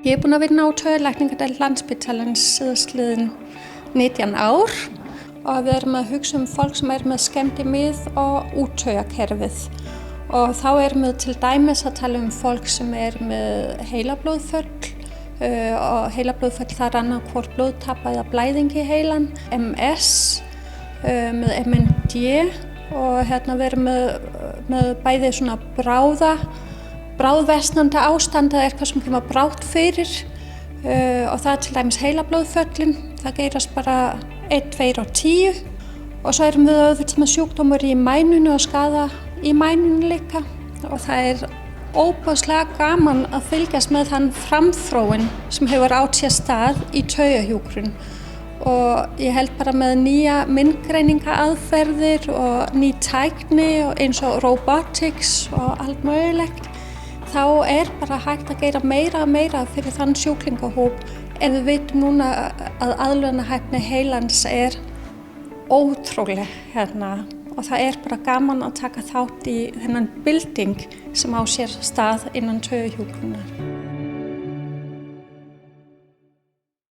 Ég búin að vinna á taugalækningadeild Landspítalans síðastliðin 19 ár og við erum að hugsa fólk sem með skemmtimið og úttaugakerfið. Og þá erum við til dæmis að tala fólk sem með heilablóðföll og heilablóðföll þar annað blóðtap eða blæðing í heilan, MS, með MND og við erum með bæði svona bráðversnandi ástand eða eitthvað sem kemur brátt fyrir og það til dæmis heilablóðföllin, það gerast bara 1, 2 og 10 og svo erum við auðvitað með sjúkdómar í mænunni og skaða í mænunni líka og það óbúslega gaman að fylgjast með þann framþróun sem hefur átt sér stað í taugahjúkrun og ég held bara með nýja myndgreiningaaðferðir og ný tækni og eins og robotics og allt mögulegt þá bara hægt að gera meira og meira fyrir þann sjúklingahóp en við vitum núna að aðlögunarhæfni heilans ótrúleg og það bara gaman að taka þátt í þennan bylting sem á sér stað innan taugahjúkrunar.